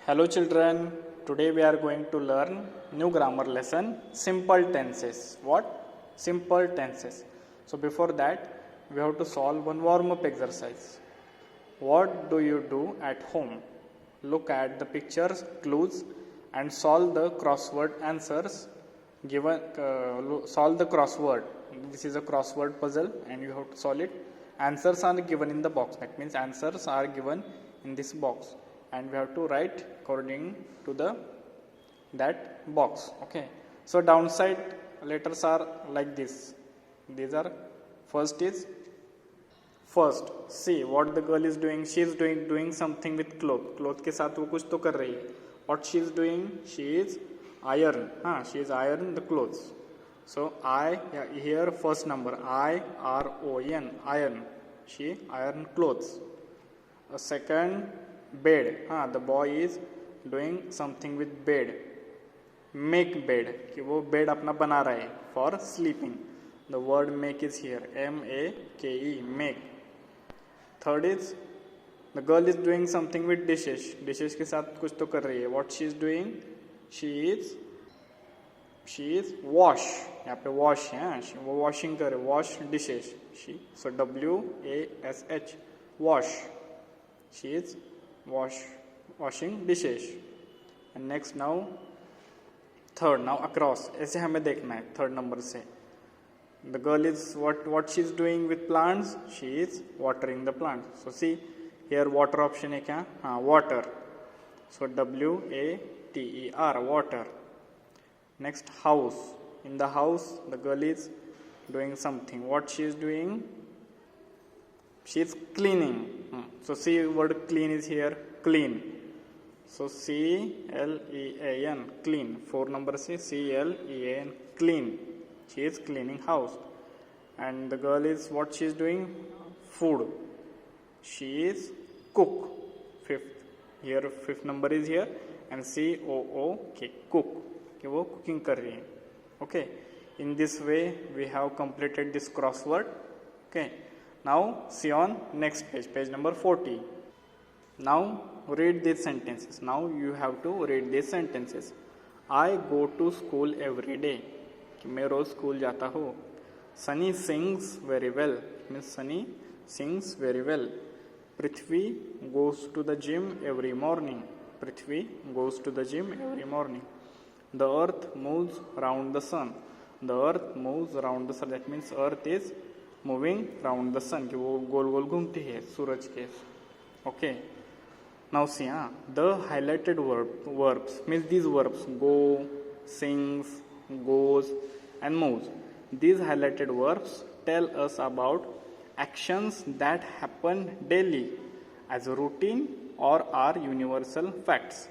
Hello children, today we are going to learn new grammar lesson simple tenses. What? Simple tenses. So before that we have to solve one warm up exercise. What do you do at home? Look at the pictures, clues and solve the crossword answers given. Solve the crossword. This is a crossword puzzle and you have to solve it. Answers are given in the box. That means answers are given in this box and we have to write according to the that box. Okay, so downside letters are like this. These are first see what the girl is doing. She is doing something with cloth के साथ वो कुछ तो कर रही है. What she is doing? She is she is iron the clothes. So here first number IRON, iron. She iron clothes. A second bed. The boy is doing something with bed. Make bed कि वो bed अपना बना रहा है for sleeping. The word make is here. MAKE, make. Third is the girl is doing something with dishes. Dishes के साथ कुछ तो कर रही है. What she is doing? She is wash. यहाँ पे wash है. वो washing कर रहे. Wash dishes. So WASH, wash. She is washing dishes. And next now third, now across. ऐसे हमें देखना है third number से. The girl is what she is doing with plants? She is watering the plants. So see here water option है क्या? Water. So WATER, water. Next house. In the house the girl is doing something. What she is doing? She is cleaning. So see word clean is here. Clean. So CLEAN, clean. 4 number से CLEAN, clean. She is cleaning house. And the girl is what she is doing? Food. She is cook. Fifth number is here. And COOK, cook. कि वो cooking कर रही है. Okay. In this way we have completed this crossword. Okay. Now see on next page, page number 40. Now read these sentences. Now you have to read these sentences. I go to school every day. कि मैं रोज school जाता हूँ. Sunny sings very well. Means Sunny sings very well. Prithvi goes to the gym every morning. Prithvi goes to the gym every morning. The earth moves round the sun. The earth moves round the sun. That means earth is moving round the sun. कि वो गोल गोल घूमती है सूरज के. Okay. Now see, the highlighted verbs means these verbs go, sings, goes and moves. These highlighted verbs tell us about actions that happen daily as a routine or are universal facts.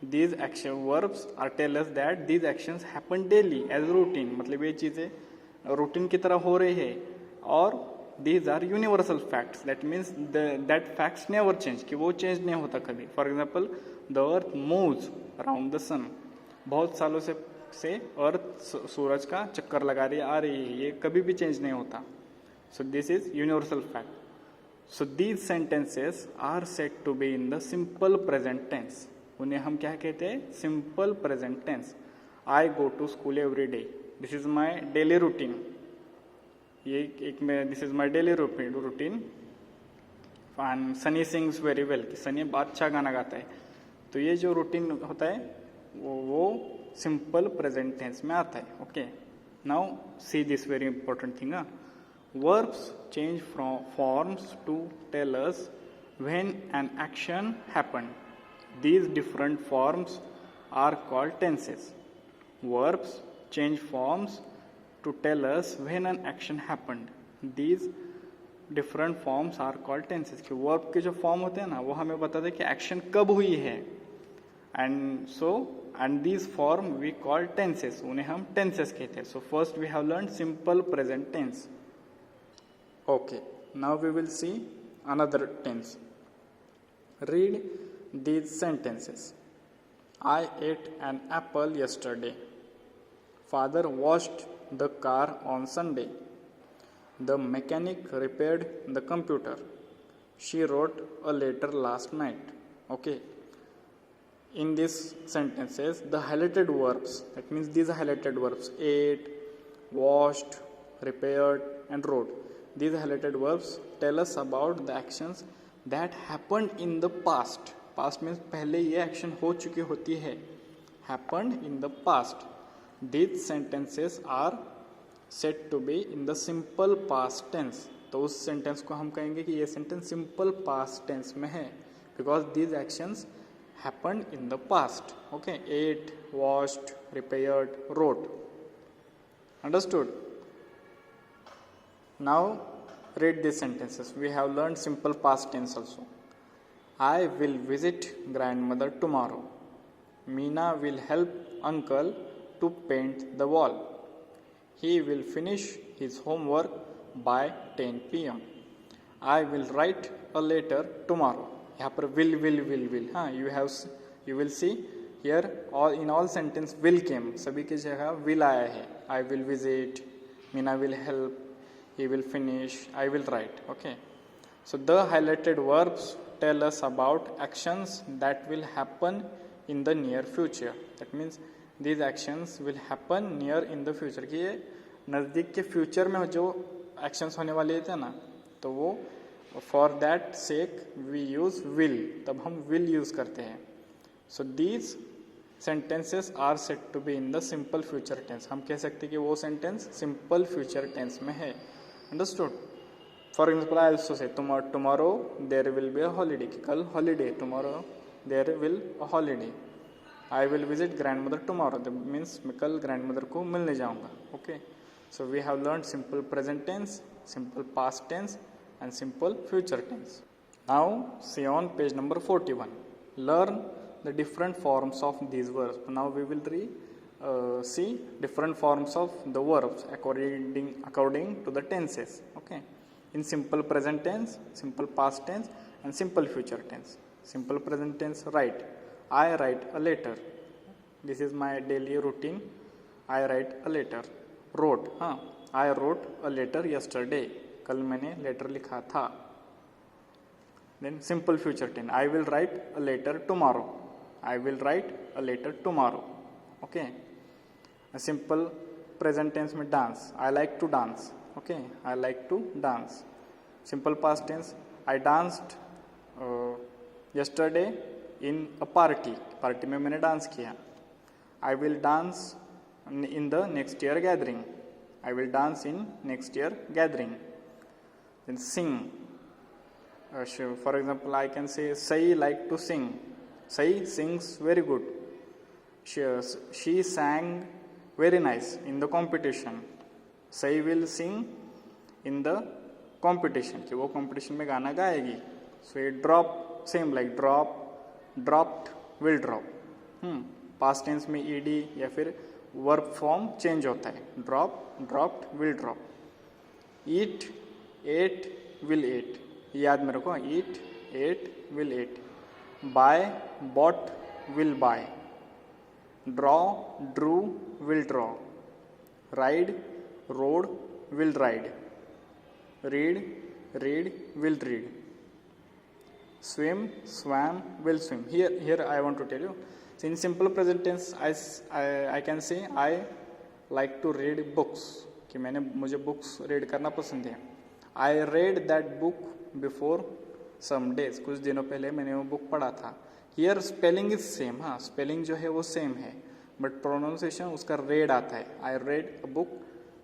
These action verbs are tell us that these actions happen daily as routine. मतलब ये चीज़ें routine की तरह हो रही है और these are universal facts. That means that facts never change. कि वो change नहीं होता कभी. For example, the earth moves around the sun. बहुत सालों से अर्थ सूरज का चक्कर लगा रही आ रही है. ये कभी भी change नहीं होता. So this is universal fact. So these sentences are said to be in the simple present tense. उन्हें हम क्या कहते हैं? Simple present tense. I go to school every day. This is my daily routine. ये एक में this is my daily routine. And Sunny sings very well कि सनी अच्छा गाना गाता है. तो ये जो रूटीन होता है वो सिंपल प्रेजेंट टेंस में आता है. Okay. Now see this very important thing. Verbs change from forms to tell us when an action happened. These different forms are called tenses. Verbs change forms to tell us when an action happened. These different forms are called tenses. कि verb के जो form होते हैं ना वो हमें बताते हैं कि action कब हुई है. And these form we call tenses. उन्हें हम tenses कहते हैं. So first we have learned simple present tense. Okay. Now we will see another tense. Read these sentences. I ate an apple yesterday. Father washed the car on Sunday. The mechanic repaired the computer. She wrote a letter last night. Okay. in these sentences, the highlighted verbs, that means these highlighted verbs, ate, washed, repaired, and wrote. These highlighted verbs tell us about the actions that happened in the past. Past means पहले ये action हो चुकी होती है. Happened in the past. These sentences are said to be in the simple past tense. तो उस sentence को हम कहेंगे कि ये sentence simple past tense में है, because these actions happened in the past. Okay, ate, washed, repaired, wrote. Understood? Now read these sentences. We have learned simple past tense also. I will visit grandmother tomorrow. Meena will help uncle to paint the wall. He will finish his homework by 10 p.m. I will write a letter tomorrow. यहाँ पर will हाँ, you will see here in all sentence will came, सभी की जगह will आया है. I will visit, Meena will help, he will finish, I will write. Okay, so the highlighted verbs tell us about actions that will happen in the near future. That means these actions will happen near in the future. कि ये नज़दीक के future में जो actions होने वाले थे ना, तो वो for that sake we use will, तब हम will use करते हैं. So these sentences are said to be in the simple future tense. हम कह सकते हैं कि वो sentence simple future tense में है. Understood? For example, I also say tomorrow there will be a holiday. कि कल holiday, tomorrow there will a holiday. I will visit grandmother tomorrow. That means मैं कल grandmother को मिलने जाऊँगा. Okay. So we have learned simple present tense, simple past tense, and simple future tense. Now see on page number 41. Learn the different forms of these verbs. Now we will see different forms of the verbs according to the tenses. Okay. In simple present tense, simple past tense, and simple future tense. Simple present tense, write. I write a letter. This is my daily routine. I write a letter. Wrote. I wrote a letter yesterday. कल मैंने letter लिखा था. Then simple future tense. I will write a letter tomorrow. I will write a letter tomorrow. Okay. A simple present tense में dance. I like to dance. Okay. I like to dance. Simple past tense. I danced yesterday in a party. Party में मैंने dance किया. I will dance in the next year gathering. I will dance in next year gathering. Then sing. For example, I can say Sai like to sing. Sai sings very good. She sang very nice in the competition. Sai will sing in the competition. कि वो competition में गाना गाएगी. So ये drop, same like drop, dropped, will drop. Past tense में ed या फिर verb form change होता है. Drop, dropped, will drop. Eat, ate, will ate. याद में रखो. Eat, ate, will ate. Buy, bought, will buy. Draw, drew, will draw. Ride, rode, will ride. Read, read, will read. Swim, swam, will swim. Here I want to tell you. So in simple present tense, I can say I like to read books. कि मुझे books read करना पसंद है. I read that book before some days. कुछ दिनों पहले मैंने वो book पढ़ा था. Here spelling is same. Spelling जो है वो same है. But pronunciation उसका read आता है. I read a book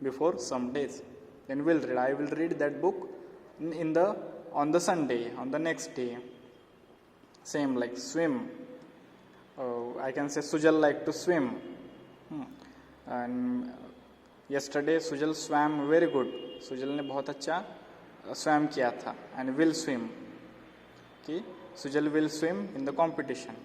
before some days. Then will read. I will read that book on the Sunday, on the next day. Same like swim. I can say Sujal like to swim. And yesterday Sujal swam very good. Sujal ने बहुत अच्छा swam किया था. And will swim. Okay. Sujal will swim in the competition.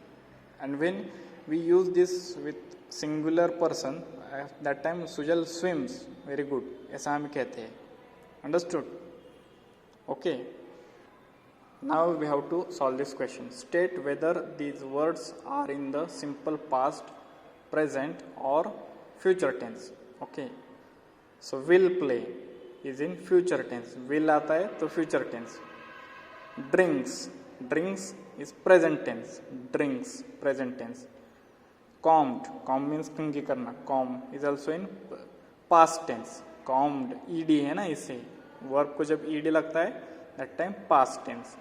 And when we use this with singular person, at that time Sujal swims very good. ऐसा हम कहते हैं. Understood? Okay. Now we have to solve this question. State whether these words are in the simple past, present or future tense. Okay. So will play is in future tense. Will आता है तो future tense. Drinks is present tense. Drinks, present tense. Combed, comb means कंघी करना. Comb is also in past tense. Combed, ed है ना इससे. Verb को जब ed लगता है that time past tense.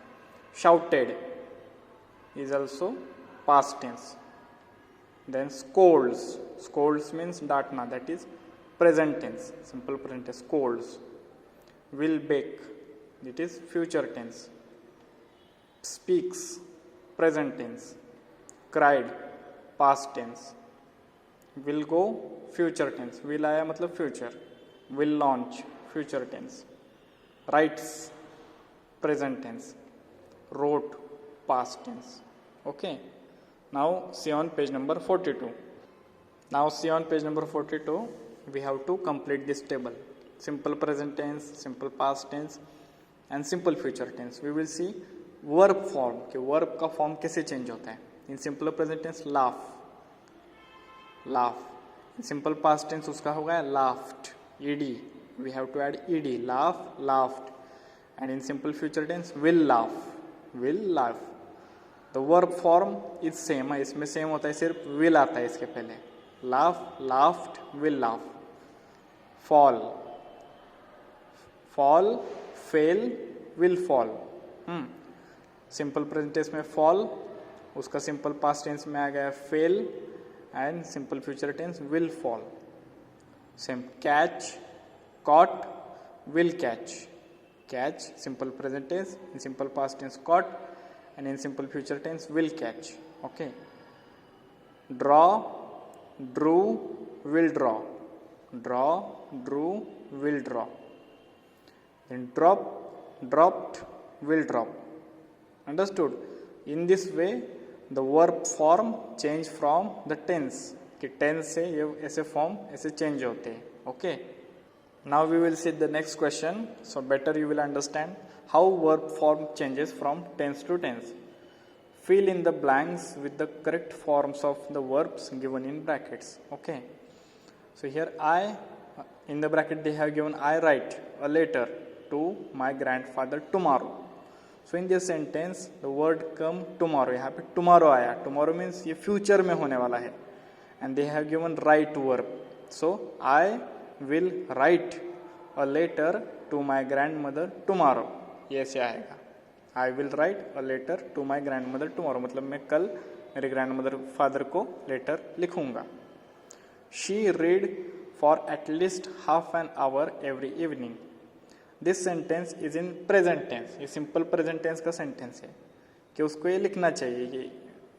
Shouted is also past tense. Then scolds. Scolds means डांटना. That is present tense. Simple present tense. Scolds. Will bake. It is future tense. Speaks, present tense. Cried, past tense. Will go, future tense. Will आया मतलब future. Will launch, future tense. Writes, present tense. Wrote, past tense. Okay. Now see on page number 42. Now see on page number 42. We have to complete this table. Simple present tense, simple past tense and simple future tense. We will see verb form कि verb का form कैसे change होता है. In simple present tense laugh, laugh. In simple past tense उसका होगा laughed, ed. We have to add ed, laugh, laughed. And in simple future tense will laugh, will laugh. The verb form is same. इसमें same होता है, सिर्फ will आता है इसके पहले. Laugh, laughed, will laugh. Fall, fall, fail, will fall. Simple present tense में fall, उसका सिंपल पास्ट टेंस में आ गया fail and simple future tense will fall. Same catch, caught, will catch. Catch simple present tense, in simple past tense caught and in simple future tense will catch. Okay. Draw, drew, will draw. Draw, drew, will draw. Then drop, dropped, will drop. Understood? In this way the verb form change from the tense कि tense से ये ऐसे form ऐसे change होते हैं. Okay. Now we will see the next question, so better you will understand how verb form changes from tense to tense. Fill in the blanks with the correct forms of the verbs given in brackets. Okay. So here I, in the bracket they have given I write a letter to my grandfather tomorrow. So in this sentence the word come tomorrow. यहाँ पे tomorrow आया. Tomorrow means ये future में होने वाला है. And they have given write verb. So I will write a letter to my grandmother tomorrow. ये ऐसे आएगा. I will write a letter to my grandmother tomorrow. मतलब मैं कल मेरे grandmother father को letter लिखूंगा. She read for at least half an hour every evening. This sentence is in present tense. ये simple present tense का sentence है कि उसको ये लिखना चाहिए.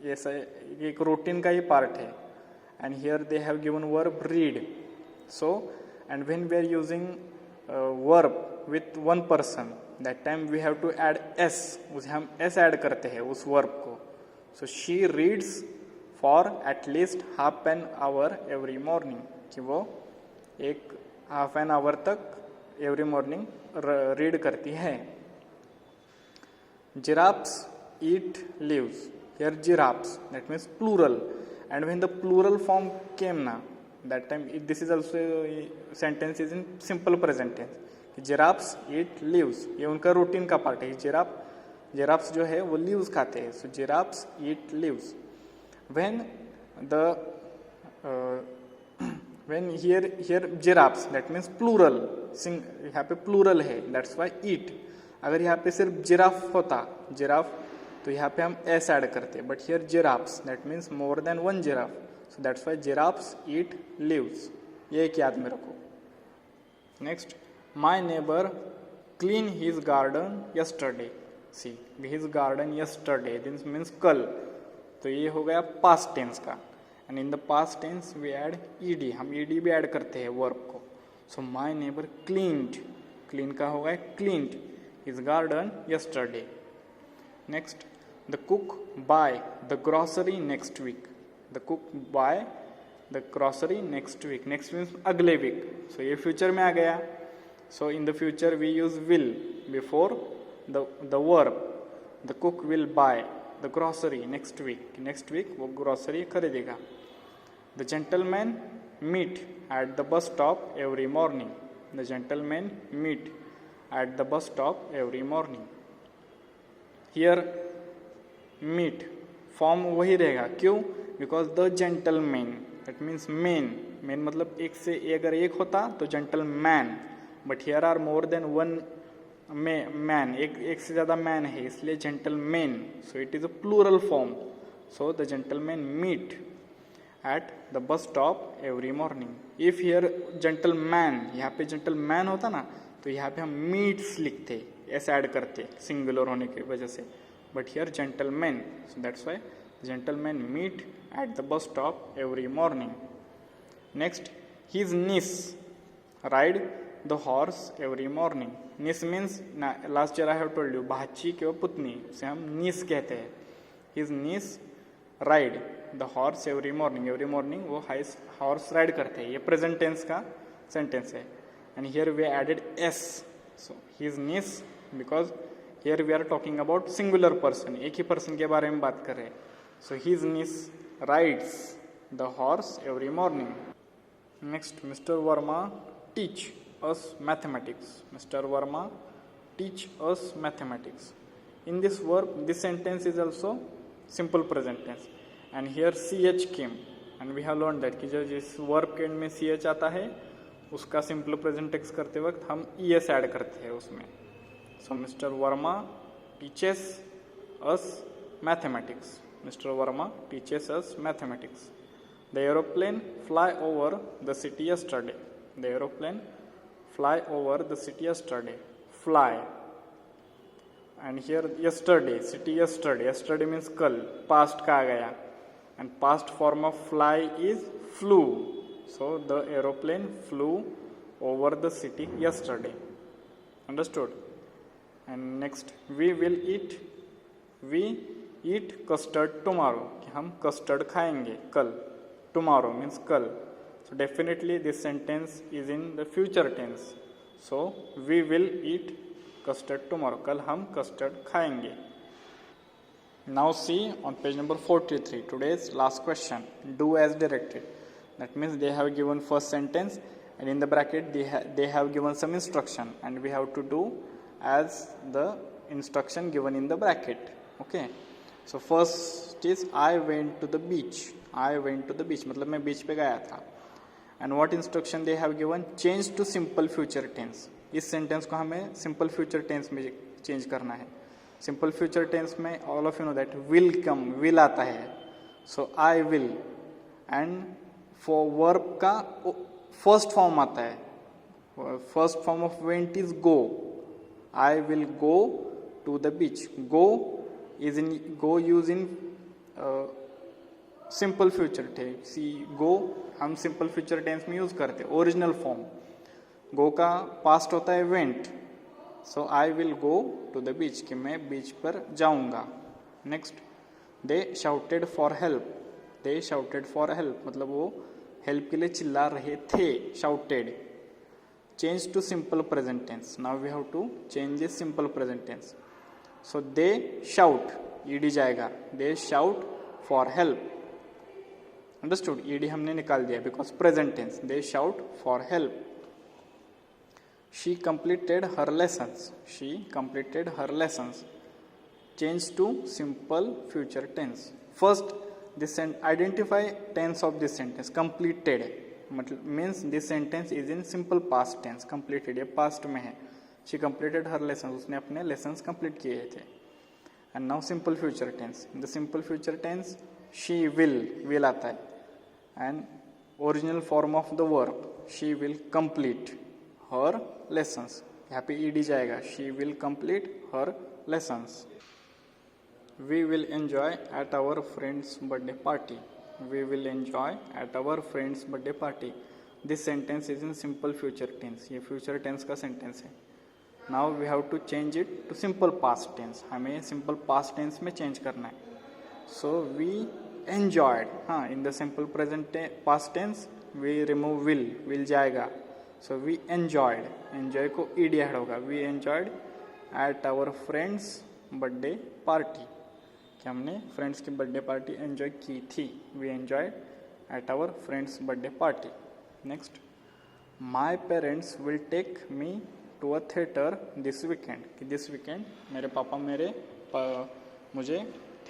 ये एक routine का ये part है. And here they have given verb read. So, and when we are using verb with one person, that time we have to add s. उसे हम s add करते हैं उस verb को. So she reads for at least half an hour every morning. कि वो एक half an hour तक every morning read करती है. Giraffes eat leaves. Here giraffes, that means plural. And when the plural form came na, that time this is also sentence is in simple present tense. Giraffes eat leaves. ये उनका routine का part है. Giraffes जो है वो leaves खाते हैं. So giraffes eat leaves. When the when here giraffes, that means plural. यहाँ पे plural है. That's why eat. अगर यहाँ पे सिर्फ giraffe होता, giraffe, तो यहाँ पे हम s ऐड करते. But here giraffes, that means more than one giraffe. So that's why giraffes eat leaves. ये एक याद में रखो. Next, my neighbor cleaned his garden yesterday. See, his garden yesterday. This means कल. तो ये हो गया past tense का. And in the past tense we add ed. हम ed भी add करते हैं verb को. So my neighbor cleaned. Clean का होगा cleaned his garden yesterday. Next, the cook buy the grocery next week. The cook buy the grocery next week. Next means अगले week. So ये future में आ गया. So in the future we use will before the verb. The cook will buy the grocery next week. Next week वो grocery खरीदेगा. The gentlemen meet at the bus stop every morning. The gentlemen meet at the bus stop every morning. Here meet form वही रहेगा, क्यों? Because the gentleman, that means men, men मतलब एक से अगर एक होता तो gentleman, but here are more than one man, एक से ज़्यादा मैन है, इसलिए gentleman, so it is a plural form. So the gentleman meet at the bus stop every morning. If here gentleman, यहाँ पे जेंटलमैन होता ना तो यहाँ पे हम मीट्स लिखते, ऐसे ऐड करते सिंगुलर होने की वजह से, but here gentleman, so that's why gentleman meet at the bus stop every morning. Next, his niece ride the horse every morning. niece means last year I have told you, भाची किंवा पुतनी से हम niece कहते हैं. His niece ride the horse every morning, every morning वो horse ride करते हैं. ये प्रेजेंट टेंस का सेंटेंस है. And here we added S, so his niece, because here we are talking about singular person, एक ही पर्सन के बारे में बात कर रहे हैं. सो his niece rides the horse every morning. Next, mister Verma teach us mathematics. Mr. Verma teach us mathematics. In this verb, this sentence is also simple present tense, and here ch came, and we have learned that कि जो जिस verb के end में ch आता है उसका simple present tense करते वक्त हम es ऐड करते हैं उसमें. So Mr. Verma teaches us mathematics. Mr. Verma teaches us mathematics. The aeroplane fly over the city yesterday. The aeroplane fly over the city yesterday. Fly. And here yesterday, city yesterday. Yesterday means कल, past का आ गया. And past form of fly is flew. So the aeroplane flew over the city yesterday. Understood? And next, we will eat. We eat custard tomorrow. कि हम custard खाएंगे कल. Tomorrow means कल. So definitely this sentence is in the future tense. So we will eat custard tomorrow. कल हम custard खाएंगे. Now see on page number 43, today's last question. Do as directed. That means they have given first sentence and in the bracket they have given some instruction and we have to do as the instruction given in the bracket. Okay. So first is I went to the beach. I went to the beach. मतलब मैं beach पे गया था. And what instruction they have given? Change to simple future tense. इस sentence को हमें simple future tense में change करना है. Simple future tense में all of you know that will come, will आता है. So I will. And for verb का first form आता है. First form of went is go. I will go to the beach. Go use in simple future tense. See go हम simple future tense में use करते हैं. Original form go का past होता है went. So I will go to the beach, कि मैं beach पर जाऊंगा. Next, they shouted for help. They shouted for help मतलब वो हेल्प के लिए चिल्ला रहे थे. Shouted. Change to simple present tense. Now we have to change this simple present tense. So they shout, ED जाएगा. They shout for help. Understood? ED हमने निकाल दिया because present tense. They shout for help. She completed her lessons. She completed her lessons. Change to simple future tense. First this identify tense of this sentence. Completed मतलब means this sentence is in simple past tense. Completed ये past में है. She completed her lesson, उसने अपने lessons complete किए थे. And now simple future tense. In the simple future tense she will आता है. And original form of the verb she will complete her lessons. यहाँ पे ईडी जाएगा. She will complete her lessons. We will enjoy at our friends birthday party. We will enjoy at our friend's birthday party. This sentence is in simple future tense. ये future tense का sentence है. Now we have to change it to simple past tense. हमें simple past tense में change करना है. So we enjoyed. हाँ, in the simple present past tense we remove will जाएगा. So we enjoyed. Enjoy को ed add होगा. We enjoyed at our friend's birthday party. कि हमने फ्रेंड्स की बर्थडे पार्टी एंजॉय की थी. We enjoyed at our friends birthday party. Next, my parents will take me to a theatre this weekend. कि this weekend मेरे पापा मुझे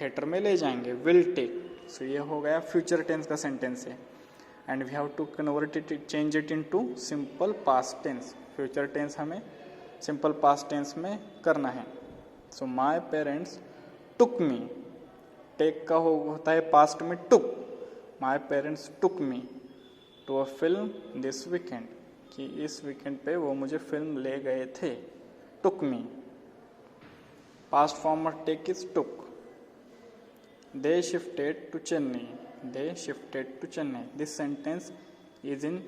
theatre में ले जाएंगे, विल टेक। सो ये हो गया फ्यूचर टेंस का सेंटेंस है। And we have to convert it, change it into simple past tense. Future tense हमें सिंपल पास्ट टेंस में करना है। So my parents took me, take का होता है पास्ट में took. My parents took me to a film this weekend, कि इस वीकेंड पे वो मुझे फिल्म ले गए थे, took me. Past form of take is took. They shifted to Chennai, they shifted to Chennai. This sentence is in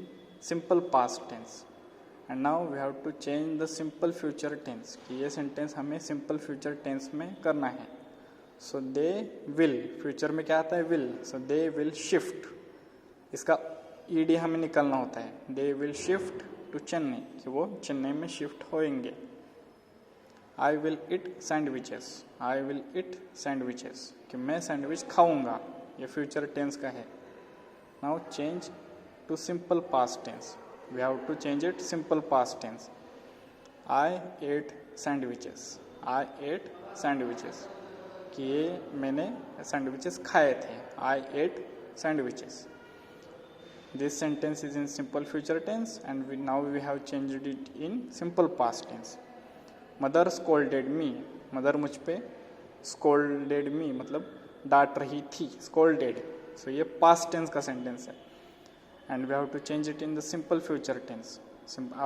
simple past tense. And now we have to change the simple future tense, कि ये sentence हमें simple future tense में करना है। सो they will, future में क्या आता है, will. So they will shift, इसका ईडी हमें निकालना होता है। They will shift to Chennai, कि वो चेन्नई में शिफ्ट होंगे। I will eat sandwiches, I will eat sandwiches, कि मैं सैंडविच खाऊंगा, ये फ्यूचर टेंस का है। Now change to simple past tense, we have to change it simple past tense. I ate sandwiches, I ate sandwiches, कि ये मैंने sandwiches खाए थे। आई ate sandwiches. This sentence is in simple future tense and now we have changed it in simple past tense. Mother scolded me, mother मुझ पे scolded me मतलब डांट रही थी, scolded. So ये past tense का sentence है and we have to change it in the simple future tense.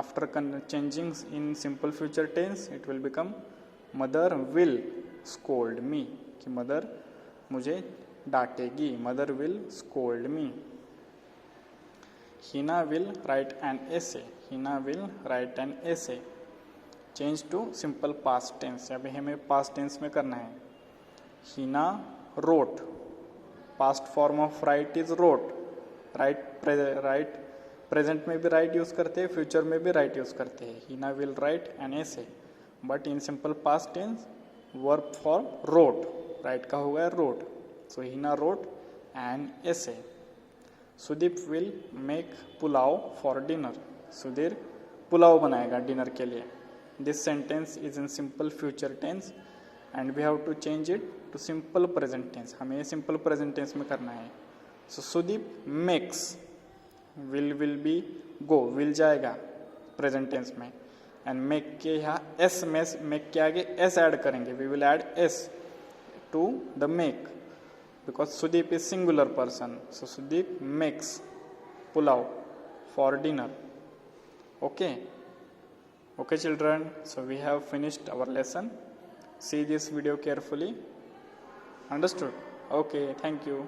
After changing in simple future tense it will become mother will scold me, कि mother मुझे डांटेगी, mother will scold me. Hina will write an essay, Hina will write an essay. Change to simple past tense, अभी हमें past tense में करना है। Hina wrote, past form of write is wrote. Write present में भी write use करते हैं, future में भी write यूज करते हैं। Hina will write an essay, but in simple past tense verb form wrote, write का हो गया wrote. So Hina wrote an essay. Sudeep will make pulao for dinner, Sudhir pulao बनाएगा डिनर के लिए। This sentence is in simple future tense and we have to change it to simple present tense, हमें simple present tense में करना है। So Sudeep makes, will be go, will जाएगा present tense में and make के यहाँ एस में, make के आगे एस ऐड करेंगे, we will add S to the make because Sudeep is singular person. So Sudeep makes pulao for dinner. Okay. Okay children, so we have finished our lesson. See this video carefully. Understood? Okay, thank you.